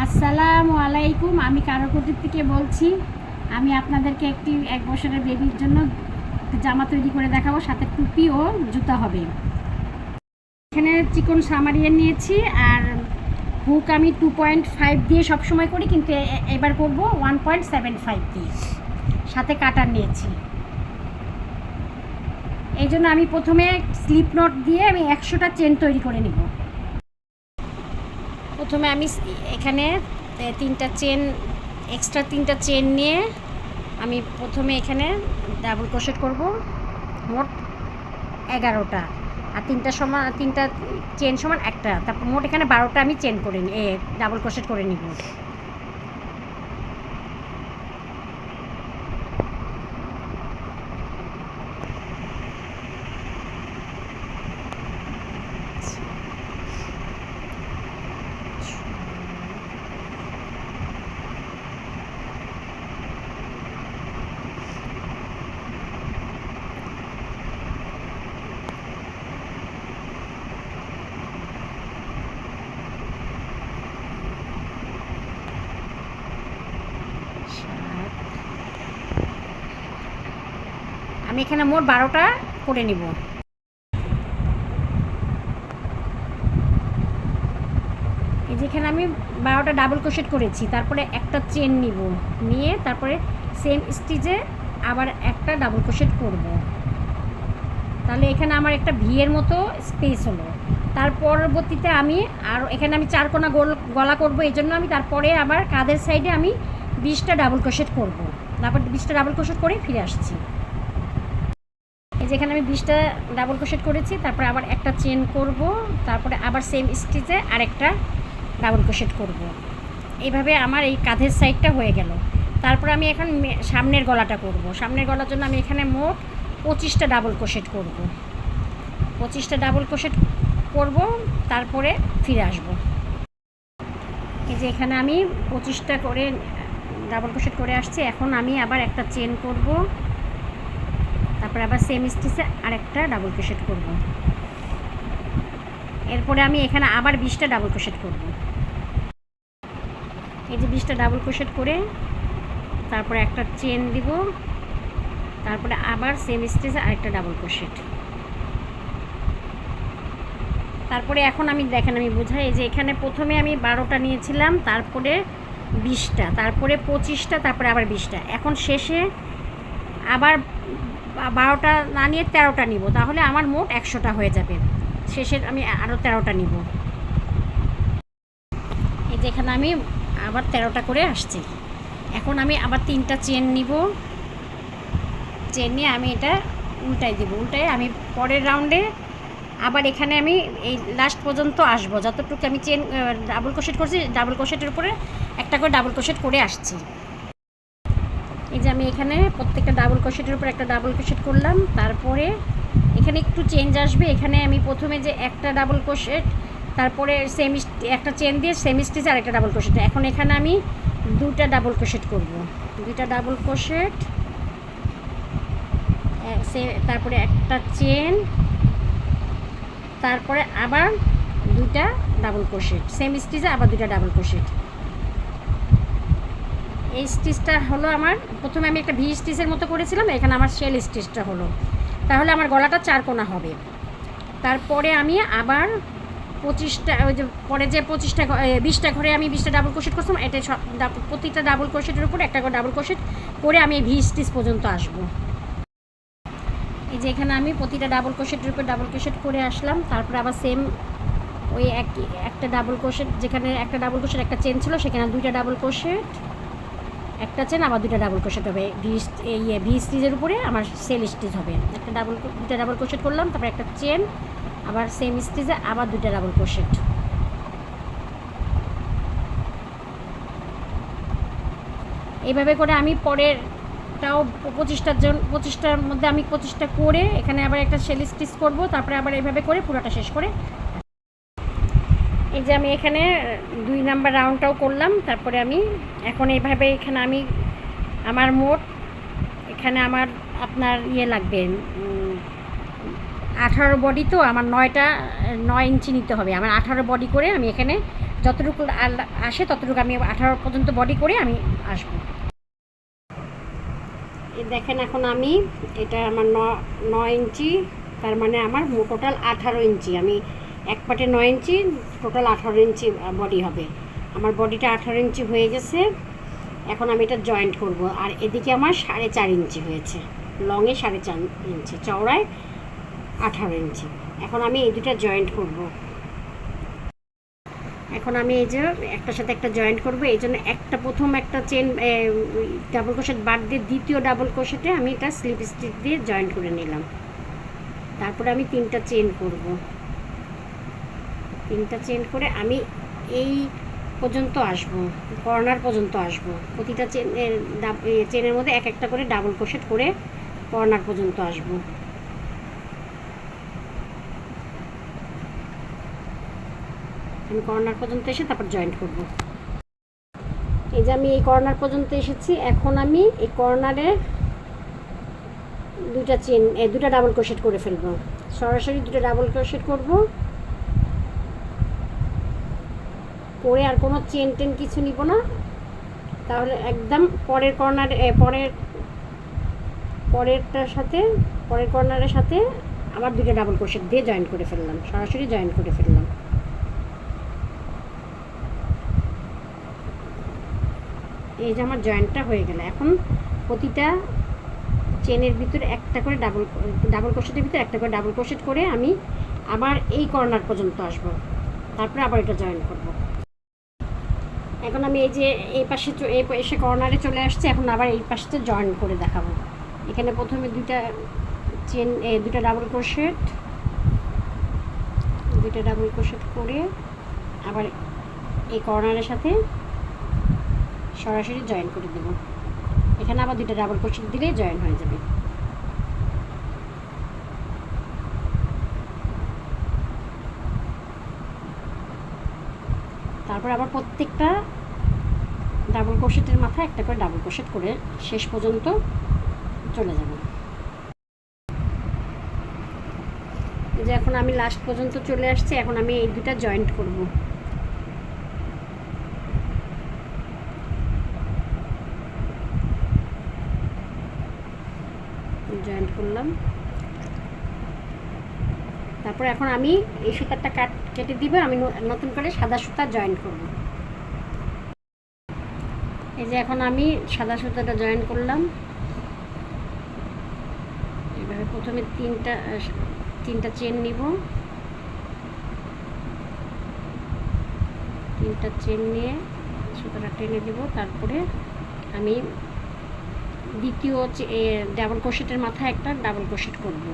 আসসালামু আলাইকুম। আমি কারোকুটির থেকে বলছি। আমি আপনাদেরকে একটি 1 বছরের বেবির জন্য জামা তৈরি করে দেখাবো, সাথে টুপি ও জুতা হবে। এখানে চিকন সামারিয়ান নিয়েছি, আর হুক আমি 2.5 দিয়ে সবসময় করি, কিন্তু এবার করব 1.75 দিয়ে। সাথে কাটার নিয়েছি। এই জন্য আমি প্রথমে স্লিপ নট দিয়ে আমি 100টা চেন তৈরি করে নিব। প্রথমে আমি এখানে 3টা চেন, এক্সট্রা 3টা চেন নিয়ে আমি প্রথমে এখানে ডাবল ক্রোশেট করব, মোট 11টা। আর 3টা চেন সমান একটা, তারপর মোট এখানে 12টা আমি চেন করে ডাবল ক্রোশেট করে নিব। আমি এখানে মোট 12টা করে নিব। এই যেখানে আমি 12টা ডাবল ক্রোশেট করেছি, তারপরে একটা চেন নিব, নিয়ে তারপরে সেম স্টিচে আবার একটা ডাবল ক্রোশেট করব। তাহলে এখানে আমার একটা ভিয়ের মতো স্পেস হলো। তার পরবর্তীতে আমি আর এখানে আমি 4 কোনা গলা করব, এই জন্য আমি তারপরে আবার কাঁধের সাইডে আমি 20টা ডাবল ক্রোশেট করব। তারপর 20টা ডাবল ক্রোশেট করে ফিরে আসছি। এই যে এখানে আমি 20টা ডাবল ক্রোশেট করেছি, তারপরে আবার একটা চেন করব, তারপরে আবার সেম স্টিচে আরেকটা ডাবল ক্রোশেট করব। এইভাবে আমার এই কাঁধের সাইডটা হয়ে গেল। তারপরে আমি এখন সামনের গলাটা করব। সামনের গলার জন্য আমি এখানে মোট 25টা ডাবল ক্রোশেট করব। 25টা ডাবল ক্রোশেট করব, তারপরে ফিরে আসব। এই যে এখানে আমি 25টা করে ডাবল ক্রোশেট করে আসছি। এখন আমি আবার একটা চেন করব, তারপরে আবার সেম স্টিচে আরেকটা ডাবল ক্রোশেট করব। এরপরে আমি এখানে আবার 20টা ডাবল ক্রোশেট করব। এই যে 20টা ডাবল ক্রোশেট করে তারপরে একটা চেন দিব, তারপরে আবার সেম স্টিচে আরেকটা ডাবল ক্রোশেট। তারপরে এখন আমি দেখেন আমি বোঝাই, এই যে এখানে প্রথমে আমি 12টা নিয়েছিলাম, তারপরে 20টা, তারপরে 25টা, তারপরে আবার 20টা। এখন শেষে আবার 12টা না নিয়ে 13টা নিব, তাহলে আমার মোট 100টা হয়ে যাবে। শেষে আমি আরও 13টা নিব। এই যে এখানে আমি আবার 13টা করে আসছি। এখন আমি আবার 3টা চেন নিব, চেন নিয়ে আমি এটা উল্টাই দিব। উল্টাই আমি পরের রাউন্ডে আবার এখানে আমি এই লাস্ট পর্যন্ত আসবো, যতটুকু আমি চেন ডাবল ক্রোশেট করছি, ডাবল ক্রোশেটের উপরে একটা করে ডাবল ক্রোশেট করে আসছি। এই যে আমি এখানে প্রত্যেকটা ডাবল ক্রোশেটের উপর একটা ডাবল ক্রোশেট করলাম। তারপরে এখানে একটু চেঞ্জ আসবে। এখানে আমি প্রথমে যে একটা ডাবল ক্রোশেট, তারপরে সেম একটা চেন দিয়ে সেম স্টিচে আরেকটা ডাবল ক্রোশেট। এখন এখানে আমি 2টা ডাবল ক্রোশেট করব। 2টা ডাবল ক্রোশেট, তারপরে একটা চেন, তারপরে আবার 2টা ডাবল ক্রোশেট, সেম স্টিচে আবার 2টা ডাবল ক্রোশেট। এই স্টিচটা হলো আমার, প্রথমে আমি একটা ভি স্টিচের মতো করেছিলাম, এখানে আমার শেল স্টিচটা হলো। তাহলে আমার গলাটা 4 কোনা হবে। তারপরে আমি আবার 25টা, ওই যে পরে যে 20টা ঘরে আমি 20টা ডাবল ক্রোশেট করছিলাম, এটা প্রতিটা ডাবল ক্রোশেটের উপর একটা করে ডাবল ক্রোশেট করে আমি ভি স্টিচ পর্যন্ত আসবো। এই যে এখানে আমি প্রতিটা ডাবল ক্রোশেটের উপর ডাবল ক্রোশেট করে আসলাম। তারপরে আবার সেম ওই একটা ডাবল ক্রোশেট, যেখানে একটা ডাবল ক্রোশেট একটা চেন ছিল, সেখানে 2টা ডাবল ক্রোশেট, একটা চেন, আবার 2টা ডাবল ক্রোশেট হবে। ভি স্টিচের উপরে আমার সেল স্টিচ হবে। 2টা ডাবল ক্রোশেট করলাম, তারপরে একটা চেন, আবার সেম স্টিচে আবার 2টা ডাবল ক্রোশেট। এইভাবে করে আমি পরেরটাও 25টার মধ্যে আমি 25টা করে এখানে আবার একটা সেল স্টিচ করব। তারপরে আবার এইভাবে করে পুরোটা শেষ করে, এই যে আমি এখানে 2 নাম্বার রাউন্ডটাও করলাম। তারপরে আমি এখন এইভাবে এখানে আমি আমার মোট এখানে আমার আপনার লাগবে 18 বডি, তো আমার 9 ইঞ্চি নিতে হবে। আমার 18 বডি করে আমি এখানে যতটুকু আসে ততটুকু আমি 18 পর্যন্ত বডি করে আমি আসবো। এই দেখেন এখন আমি এটা আমার 9 ইঞ্চি, তার মানে আমার টোটাল 18 ইঞ্চি। আমি এক পাটে 9 ইঞ্চি, টোটাল 18 ইঞ্চি বডি হবে। আমার বডিটা 18 ইঞ্চি হয়ে গেছে। এখন আমি এটা জয়েন্ট করব। আর এদিকে আমার 4.5 ইঞ্চি হয়েছে, লংয়ে 4.5 ইঞ্চি, চওড়ায় 18 ইঞ্চি। এখন আমি এই দুটা জয়েন্ট করব। এখন আমি এই যে একটার সাথে একটা জয়েন্ট করব, এই জন্য প্রথম একটা চেন ডাবল ক্রোশেট বাদ দিয়ে দ্বিতীয় ডাবল ক্রোশেটে আমি এটা স্লিপ স্টিচ দিয়ে জয়েন্ট করে নিলাম। তারপরে আমি 3টা চেন করব। 3টা চেন করে আমি এই পর্যন্ত আসব, কর্নার পর্যন্ত আসব। প্রতিটা চেনের মধ্যে একটা করে ডাবল ক্রোশেট করে কর্নার পর্যন্ত আসব। আমি কর্নার পর্যন্ত এসে তারপর জয়েন্ট করব। এই যে আমি এই কর্নার পর্যন্ত এসেছি। এখন আমি এই কর্নারে দুটা ডাবল ক্রোশেট করে ফেলবো। সরাসরি 2টা ডাবল ক্রোশেট করব, করে আর কোনো চেন টেন কিছু নিব না। তাহলে একদম পরের কর্নারের সাথে আবার 2টা ডাবল ক্রোশেট দিয়ে জয়েন করে ফেললাম, সরাসরি জয়েন করে ফেললাম। এই যে আমার জয়েন্টটা হয়ে গেল। এখন প্রতিটা চেনের ভিতরে একটা করে ডাবল ক্রোশেটের ভিতরে একটা করে ডাবল ক্রোশেট করে আমি আবার এই কর্নার পর্যন্ত আসব, তারপরে আবার এটা জয়েন করব। এখন আমি এই যে এই পাশে এসে কর্নারে চলে আসছে। এখন আবার এই পাশে জয়েন করে দেখাবো। এখানে প্রথমে দুটা ডাবল ক্রোশেট করে আবার এই কর্নারের সাথে সরাসরি জয়েন করে দেব। এখানে আবার 2টা ডাবল ক্রোশেট দিলেই জয়েন হয়ে যাবে। তারপর আবার প্রত্যেকটা ডাবল ক্রোশেটের মাথায় একটা করে ডাবল ক্রোশেট করে শেষ পর্যন্ত চলে যাব। এই যে এখন আমি লাস্ট পর্যন্ত চলে আসছি। এখন আমি এই 2টা জয়েন্ট করব। জয়েন্ট করলাম। তারপর এখন আমি এই সুতাটা কেটে দিব, আমি নতুন করে সাদা সুতা জয়েন করব। এই যে এখন আমি সাদা সুতাটা জয়েন করলাম। এভাবে প্রথমে তিনটা চেন নিব, 3টা চেন নিয়ে সুতাটা টেনে দেব। তারপরে আমি দ্বিতীয় ডাবল ক্রোশেটের মাথায় একটা ডাবল ক্রোশেট করব।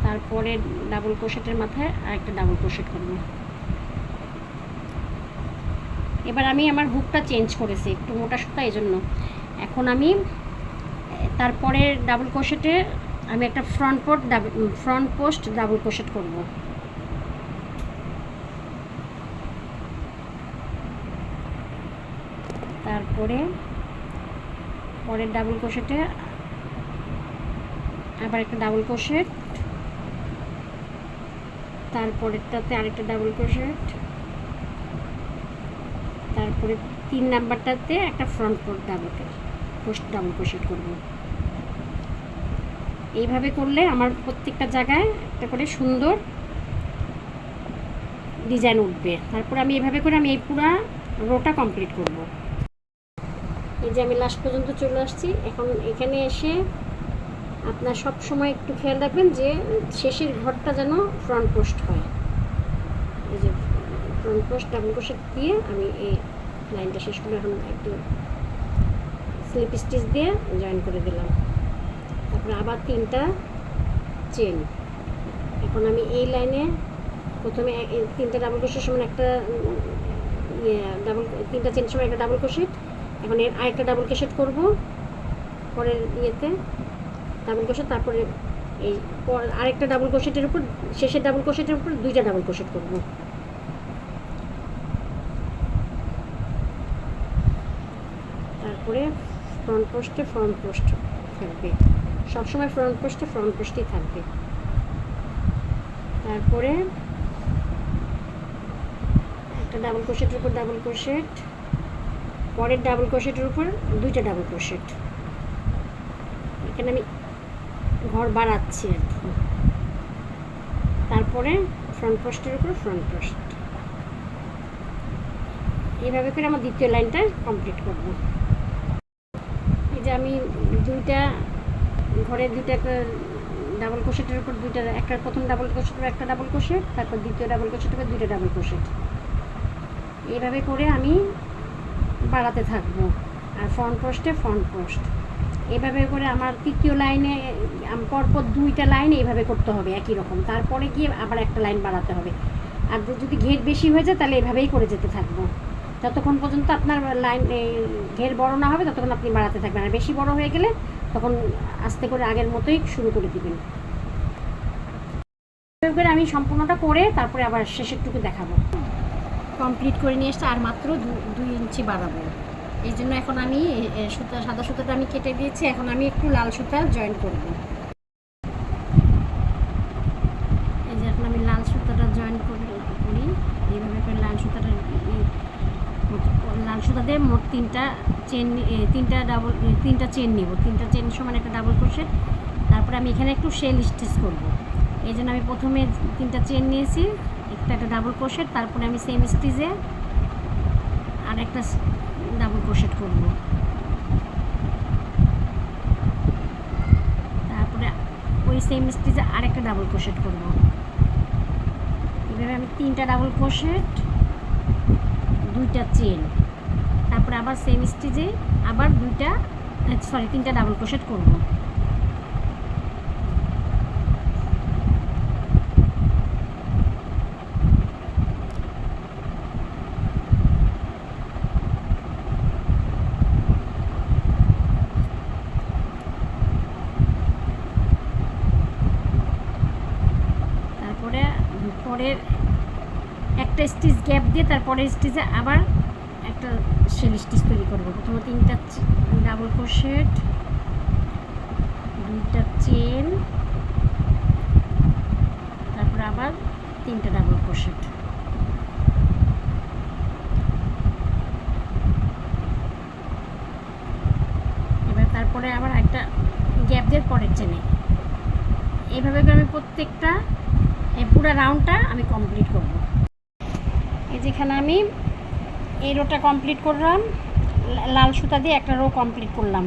তারপরে ডাবল ক্রোশেটের মাথায় আরেকটা ডাবল ক্রোশেট করব। এবার আমি আমার হুকটা চেঞ্জ করেছি, একটু মোটা সুতা, এই জন্য এখন আমি তারপরে ডাবল ক্রোশেটে আমি একটা ফ্রন্ট পোস্ট ডাবল ক্রোশেট করব। তারপরে পরের ডাবল ক্রোশেটে আবার একটা ডাবল ক্রোশেট, তারপরেরটাতে আরেকটা ডাবল ক্রোশেট, তারপরে 3 নাম্বারটাতে একটা ফ্রন্ট পোস্ট ডাবল ক্রোশেট করব। এইভাবে করলে আমার প্রত্যেকটা জায়গায় একটা করে সুন্দর ডিজাইন উঠবে। তারপর আমি এইভাবে করে আমি এই পুরো রোটা কমপ্লিট করব। এই যে আমি লাস্ট পর্যন্ত চলে আসছি। এখন এখানে এসে আপনার সব সময় একটু খেয়াল রাখবেন যে শেষের ঘরটা যেন ফ্রন্ট পোস্ট হয়। এই যে ফ্রন্ট পোস্ট ডাবল ক্রোশেট দিয়ে আমি এই লাইনটা শেষ করে এখন একটু স্লিপ স্টিচ দিয়ে জয়েন করে দিলাম। তারপরে আবার 3টা চেন। এখন আমি এই লাইনে প্রথমে 3টা ডাবল ক্রোশেট সমান একটা 3টা চেন সমান একটা ডাবল ক্রোশেট। এখন এর আরেকটা ডাবল ক্রোশেট করব পরের ডাবল ক্রোশেট। তারপরে এই আরেকটা ডাবল ক্রোশেটের উপর, শেষের ডাবল ক্রোশেটের উপর 2টা ডাবল ক্রোশেট করব। তারপরে ফ্রন্ট পোস্ট থাকবে, সবসময় ফ্রন্ট পোস্টেই থাকবে। তারপরে একটা ডাবল ক্রোশেটের উপর ডাবল ক্রোশেট, পরের ডাবল ক্রোশেটের উপর দুইটা ডাবল ক্রোশেট। এখানে আমি ঘর বাড়াচ্ছি আর কি। তারপরে ফ্রন্ট পোস্টের উপর ফ্রন্ট পোস্ট। এইভাবে করে আমার দ্বিতীয় লাইনটা কমপ্লিট করব। এই যে আমি দুইটা ঘরের দুইটা ডাবল ক্রোশেটের উপর দুইটা, একটা প্রথম ডাবল ক্রোশেটের উপর একটা ডাবল ক্রোশেট, তারপর দ্বিতীয় ডাবল ক্রোশেটের উপর দুইটা ডাবল ক্রোশেট। এইভাবে করে আমি বাড়াতে থাকবো। আর ফ্রন্ট পোস্টে ফ্রন্ট পোস্ট। এভাবে করে আমার তৃতীয় লাইনে পরপর দুইটা লাইন এইভাবে করতে হবে একই রকম। তারপরে গিয়ে আবার একটা লাইন বাড়াতে হবে। আর যদি ঘের বেশি হয়ে যায় তাহলে এভাবেই করে যেতে থাকবো যতক্ষণ পর্যন্ত আপনার লাইন ঘের বড় না হবে, ততক্ষণ আপনি বাড়াতে থাকবেন। আর বেশি বড় হয়ে গেলে তখন আস্তে করে আগের মতোই শুরু করে দিবেন। এভাবে করে আমি সম্পূর্ণটা করে তারপরে আবার শেষেরটুকু দেখাবো। কমপ্লিট করে নিয়ে এসছে, আর মাত্র 2 ইঞ্চি বাড়াবো। এই জন্য এখন আমি সুতা, সাদা সুতাটা আমি কেটে দিয়েছি। এখন আমি একটু লাল সুতা জয়েন করব। এই যে এখন আমি লাল সুতাটা জয়েন করি। এইভাবে করে লাল সুতাটা, লাল সুতা দিয়ে মোট 3টা চেন, 3টা চেন নিব। 3টা চেন সমান একটা ডাবল ক্রোশেট। তারপরে আমি এখানে একটু শেল স্টিচ করব। এই জন্য আমি প্রথমে 3টা চেন নিয়েছি, একটা ডাবল ক্রোশেট, তারপরে আমি সেম স্টিচে আর একটা ডাবল ক্রোশেট করব। তারপরে ওই সেম স্টিচে আরেকটা ডাবল ক্রোশেট করব। এভাবে আমি 3টা ডাবল ক্রোশেট, 2টা চেন, তারপরে আবার সেম স্টিচে আবার 3টা ডাবল ক্রোশেট করব। পরের একটা স্টিচ গ্যাপ দিয়ে তারপরের স্টিচে আবার একটা শেল স্টিচ তৈরি করব। প্রথমে 3টা ডাবল ক্রোশেট, 2টা চেন, তারপর আবার 3টা ডাবল ক্রোশেট। এবার তারপরে আবার একটা গ্যাপ দিয়ে পরের চেনে। এইভাবে করে আমি প্রত্যেকটা পুরো রাউন্ডটা আমি কমপ্লিট করব। এই যেখানে আমি এই রোটা কমপ্লিট করলাম, লাল সুতা দিয়ে একটা রো কমপ্লিট করলাম।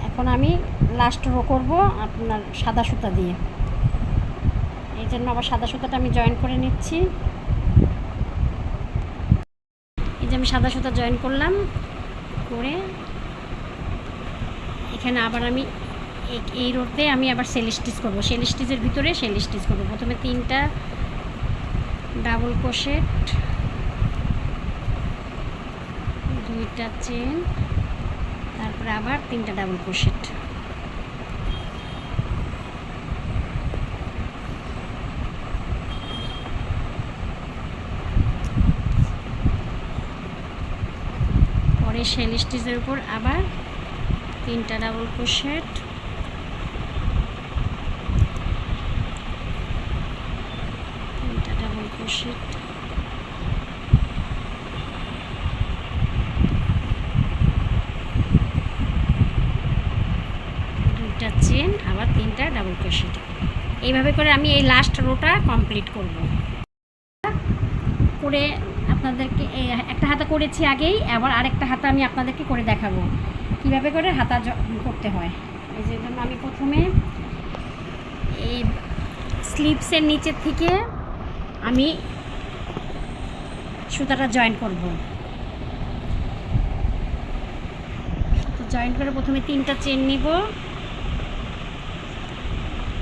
এখন আমি লাস্ট রো করব আপনার সাদা সুতা দিয়ে। এই জন্য আবার সাদা সুতাটা আমি জয়েন করে নিচ্ছি। এই যে আমি সাদা সুতা জয়েন করলাম, করে এখানে আবার আমি এই রোতে আমি আবার সেল স্টিচ করব। সেল স্টিচের ভিতরে সেল স্টিচ করব। প্রথমে 3টা ডাবল ক্রোশেট, 2টা চেন, তারপরে আবার 3টা ডাবল ক্রোশেট। পরে সেল স্টিচের উপর আবার 3টা ডাবল ক্রোশেট, 3টা ডাবল ক্রোশেট, 2টা চেন, আবার 3টা ডাবল ক্রোশেট। এইভাবে করে আমি এই লাস্ট রোটা কমপ্লিট করব। করে আপনাদেরকে একটা হাতা করেছি আগেই, আবার আরেকটা হাতা আমি আপনাদেরকে করে দেখাবো কীভাবে করে হাতা করতে হয়। এই যে জন্য আমি প্রথমে এই স্লিভসের নিচের থেকে আমি সুতাটা জয়েন করব। জয়েন করে প্রথমে 3টা চেন নিব।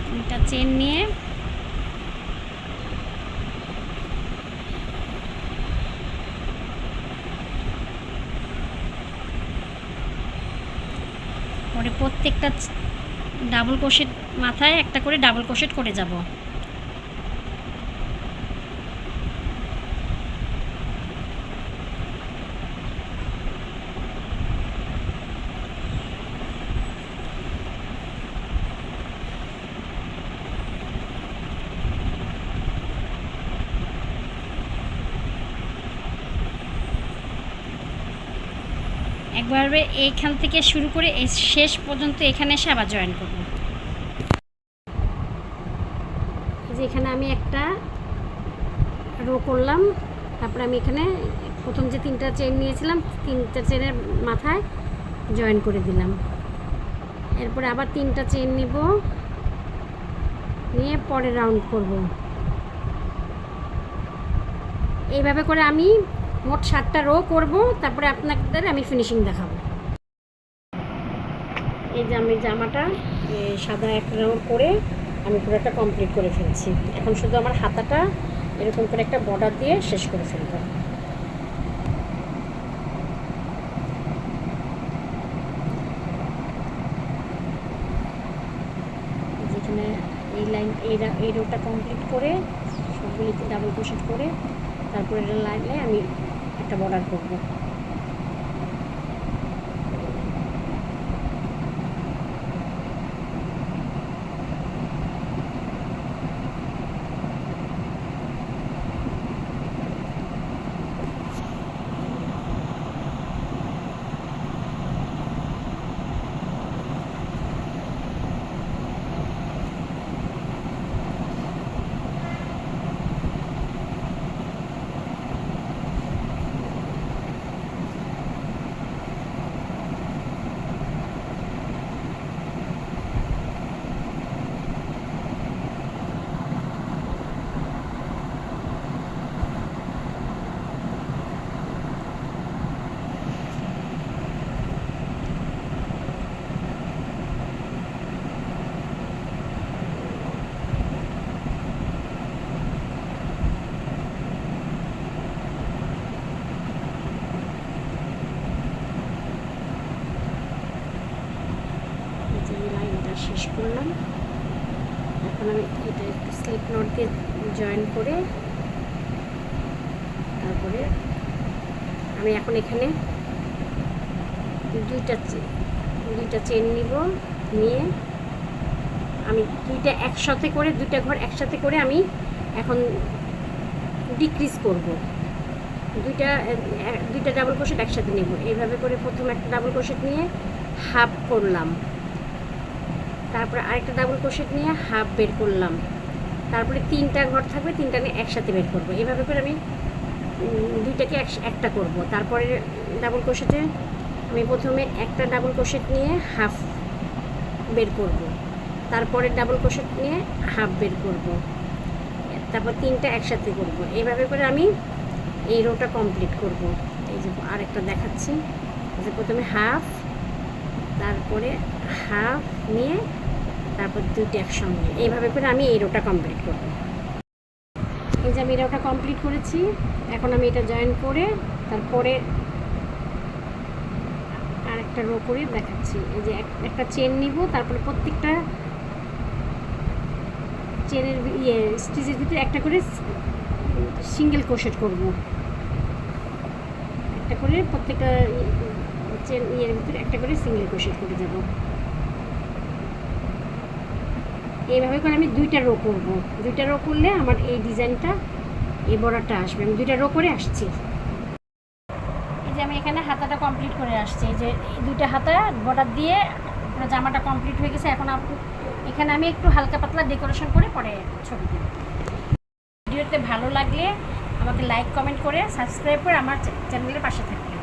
3টা চেন নিয়ে পরে প্রত্যেকটা ডাবল ক্রোশেট মাথায় একটা করে ডাবল ক্রোশেট করে যাব। একবারে এইখান থেকে শুরু করে এই শেষ পর্যন্ত এখানে এসে আবার জয়েন করব। এই যে এখানে আমি একটা রো করলাম, তারপরে আমি এখানে প্রথম যে 3টা চেন নিয়েছিলাম 3টা চেনের মাথায় জয়েন করে দিলাম। এরপরে আবার 3টা চেন নিব, নিয়ে পরে রাউন্ড করব। এইভাবে করে আমি মোট 7টা রো করব, তারপরে আপনাদের আমি ফিনিশিং দেখাবো। এই যে আমি জামাটা সাদা এক রাউন্ড করে আমি পুরোটা কমপ্লিট করে ফেলছি। এখন শুধু আমার হাতাটা এরকম করে একটা বর্ডার দিয়ে শেষ করে ফেলবো। যেখানে এই লাইন এই রোটা কমপ্লিট করে সবগুলিতে ডাবল ক্রোশেট করে তারপরে এটা লাইনে আমি একটা বর্ডার করবো। শেষ করলাম। এখন আমি এটা একটু স্লিপ নট দিয়ে জয়েন করে তারপরে আমি এখন এখানে দুইটা চেন নিব, নিয়ে আমি দুইটা ঘর একসাথে করে আমি এখন ডিক্রিজ করব। দুইটা ডাবল ক্রোশেট একসাথে নেব। এইভাবে করে প্রথম একটা ডাবল ক্রোশেট নিয়ে হাফ করলাম, তারপরে আরেকটা ডাবল ক্রোশেট নিয়ে হাফ বের করলাম, তারপরে 3টা ঘর থাকবে 3টা নিয়ে একসাথে বের করব। এইভাবে করে আমি দুইটাকে একটা করব। তারপরে ডাবল ক্রোশেটে আমি প্রথমে একটা ডাবল ক্রোশেট নিয়ে হাফ বের করব, তারপরে ডাবল ক্রোশেট নিয়ে হাফ বের করব, তারপর 3টা একসাথে করব। এইভাবে করে আমি এই রোটা কমপ্লিট করব। এই যে আরেকটা দেখাচ্ছি, যে প্রথমে হাফ, তারপরে হাফ নিয়ে তারপর দুইটা একসঙ্গে, এইভাবে করে আমি এই রোটা কমপ্লিট করব। এই যে আমি রোটা কমপ্লিট করেছি। এখন আমি এটা জয়েন করে তারপরে আরেকটা রো করে দেখাচ্ছি। এই যে একটা চেন নিব, তারপরে প্রত্যেকটা চেনের স্টিচের ভিতরে একটা করে সিঙ্গেল ক্রোশেট করব। একটা করে প্রত্যেকটা চেন ভিতরে একটা করে সিঙ্গেল ক্রোশেট করে যাব। এইভাবে করে আমি 2টা রো করব। 2টা রো করলে আমার এই ডিজাইনটা এই বর্ডারটা আসবে। আমি 2টা রো করে আসছি। এই যে আমি এখানে হাতাটা কমপ্লিট করে আসছি। এই যে এই 2টা হাতা বর্ডার দিয়ে জামাটা কমপ্লিট হয়ে গেছে। এখন এখানে আমি একটু হালকা পাতলা ডেকোরেশন করে পরে ছবি দেব। ভিডিওতে ভালো লাগলে আমাকে লাইক কমেন্ট করে সাবস্ক্রাইব করে আমার চ্যানেলের পাশে থাকবেন।